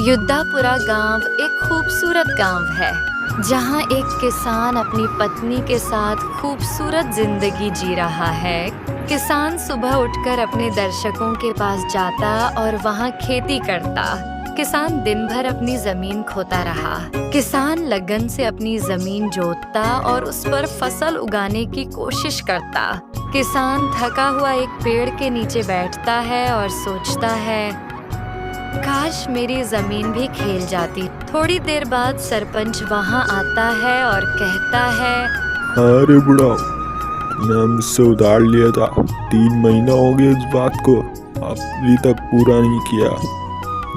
युद्धापुरा गांव एक खूबसूरत गांव है जहां एक किसान अपनी पत्नी के साथ खूबसूरत जिंदगी जी रहा है। किसान सुबह उठकर अपने दर्शकों के पास जाता और वहां खेती करता। किसान दिन भर अपनी जमीन खोता रहा। किसान लगन से अपनी जमीन जोतता और उस पर फसल उगाने की कोशिश करता। किसान थका हुआ एक पेड़ के नीचे बैठता है और सोचता है, काश मेरी जमीन भी खेल जाती। थोड़ी देर बाद सरपंच वहां आता है और कहता है, अरे बुढ़ाओ, तुमने मुझसे उधार लिया था, 3 महीना हो गया इस बात को, अभी तक पूरा नहीं किया।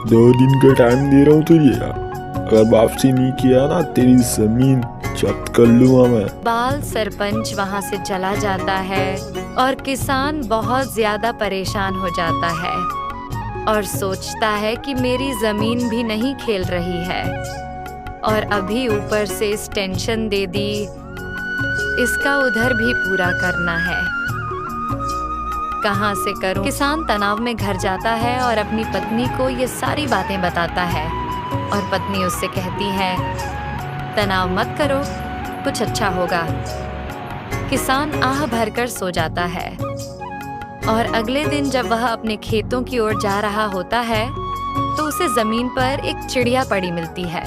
2 दिन का टाइम दे रहा हूँ तुझे, अगर वापसी नहीं किया ना तेरी जमीन जब्त कर लूंगा मैं। बाल सरपंच वहां से चला जाता है और किसान बहुत ज्यादा परेशान हो जाता है और सोचता है कि मेरी जमीन भी नहीं खेल रही है और अभी ऊपर से इस टेंशन दे दी, इसका उधर भी पूरा करना है, कहाँ से करूं। किसान तनाव में घर जाता है और अपनी पत्नी को ये सारी बातें बताता है और पत्नी उससे कहती है, तनाव मत करो, कुछ अच्छा होगा। किसान आह भरकर सो जाता है और अगले दिन जब वह अपने खेतों की ओर जा रहा होता है तो उसे जमीन पर एक चिड़िया पड़ी मिलती है।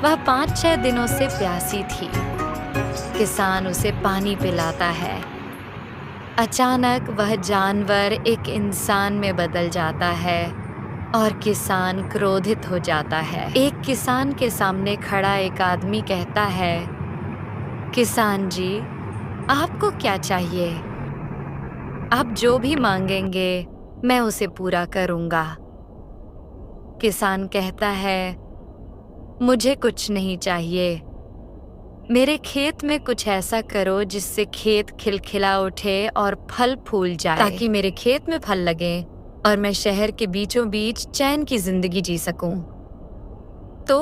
वह 5-6 दिनों से प्यासी थी। किसान उसे पानी पिलाता है। अचानक वह जानवर एक इंसान में बदल जाता है और किसान क्रोधित हो जाता है। एक किसान के सामने खड़ा एक आदमी कहता है, किसान जी, आपको क्या चाहिए? आप जो भी मांगेंगे मैं उसे पूरा करूंगा। किसान कहता है, मुझे कुछ नहीं चाहिए, मेरे खेत में कुछ ऐसा करो जिससे खेत खिलखिला उठे और फल फूल जाए, ताकि मेरे खेत में फल लगे और मैं शहर के बीचों बीच चैन की जिंदगी जी सकूं। तो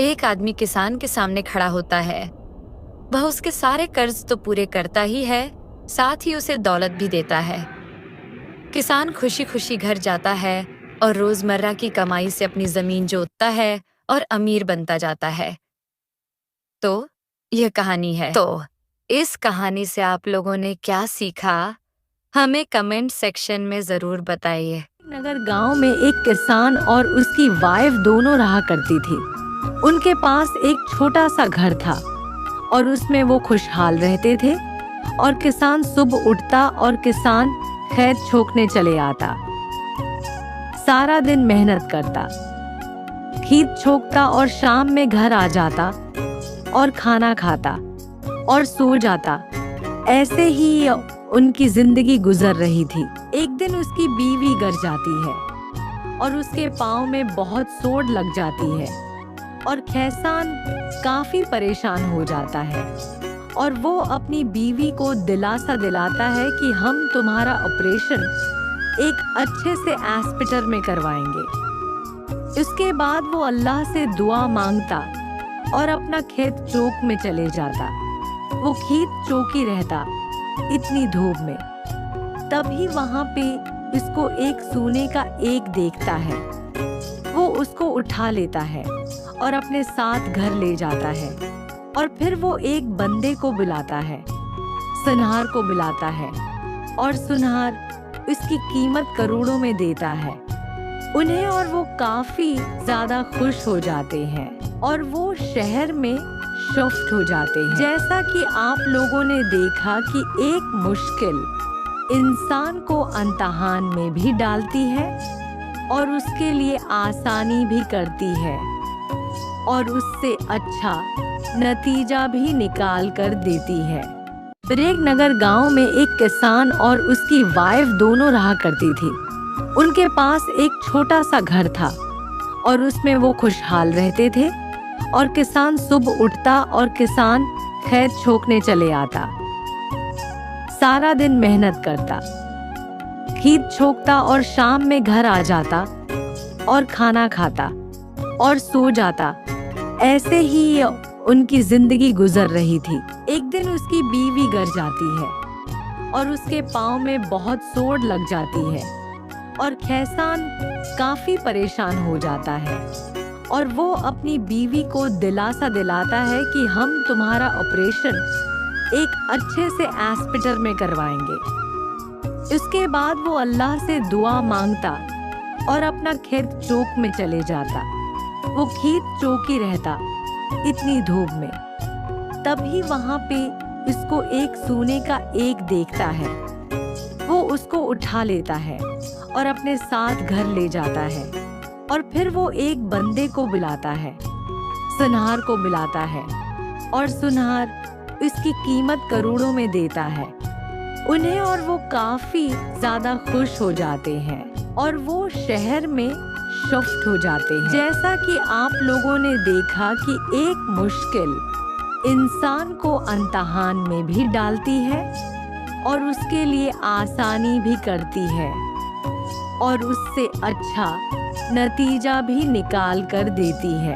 एक आदमी किसान के सामने खड़ा होता है। वह उसके सारे कर्ज तो पूरे करता ही है, साथ ही उसे दौलत भी देता है। किसान खुशी खुशी घर जाता है और रोजमर्रा की कमाई से अपनी जमीन जोतता है और अमीर बनता जाता है। तो यह कहानी है। तो इस कहानी से आप लोगों ने क्या सीखा, हमें कमेंट सेक्शन में जरूर बताइए। नगर गांव में एक किसान और उसकी वाइफ दोनों रहा करती थी। उनके पास एक छोटा सा घर था और उसमें वो खुशहाल रहते थे। और किसान सुबह उठता और किसान खेत छोकने चले आता। सारा दिन मेहनत करता, खेत छोकता और शाम में घर आ जाता और खाना खाता और सो जाता। ऐसे ही उनकी जिंदगी गुजर रही थी। एक दिन उसकी बीवी गिर जाती है और उसके पाँव में बहुत चोट लग जाती है और किसान काफी परेशान हो जाता है और वो अपनी बीवी को दिलासा दिलाता है कि हम तुम्हारा ऑपरेशन एक अच्छे से हॉस्पिटल में करवाएंगे। इसके बाद वो अल्लाह से दुआ मांगता और अपना खेत चौक में चले जाता। वो खेत चौकी रहता इतनी धूप में। तभी वहाँ पे इसको एक सोने का एक देखता है। वो उसको उठा लेता है और अपने साथ घर ले जाता है और फिर वो एक बंदे को बुलाता है, सुनार को बुलाता है और सुनार इसकी कीमत करोड़ों में देता है उन्हें और वो काफी ज्यादा खुश हो जाते हैं और वो शहर में शिफ्ट हो जाते हैं। जैसा कि आप लोगों ने देखा कि एक मुश्किल इंसान को इम्तिहान में भी डालती है और उसके लिए आसानी भी करती है और उससे अच्छा नतीजा भी निकाल कर देती है। ब्रेक नगर गांव में एक किसान और उसकी वाइफ दोनों रहा करती थी। उनके पास एक छोटा सा घर था और उसमें वो खुशहाल रहते थे। और किसान सुबह उठता और किसान खेत छोकने चले आता। सारा दिन मेहनत करता, खेत छोकता और शाम में घर आ जाता और खाना खाता और सो जाता। ऐसे ही उनकी जिंदगी गुजर रही थी। एक दिन उसकी बीवी गिर जाती है और उसके पाँव में बहुत चोट लग जाती है और खैसान काफी परेशान हो जाता है और वो अपनी बीवी को दिलासा दिलाता है कि हम तुम्हारा ऑपरेशन एक अच्छे से हॉस्पिटल में करवाएंगे। इसके बाद वो अल्लाह से दुआ मांगता और अपना खेत चौक में चले जाता। वो खेत चौक ही रहता इतनी धूप में। तभी वहां पे इसको एक सोने का एक देखता है। वो उसको उठा लेता है और अपने साथ घर ले जाता है और फिर वो एक बंदे को बुलाता है, सुनहार को बुलाता है और सुनहार इसकी कीमत करोड़ों में देता है उन्हें और वो काफी ज्यादा खुश हो जाते हैं और वो शहर में शिफ्ट हो जाते हैं। जैसा कि आप लोगों ने देखा कि एक मुश्किल इंसान को इम्तिहान में भी डालती है और उसके लिए आसानी भी करती है और उससे अच्छा नतीजा भी निकाल कर देती है।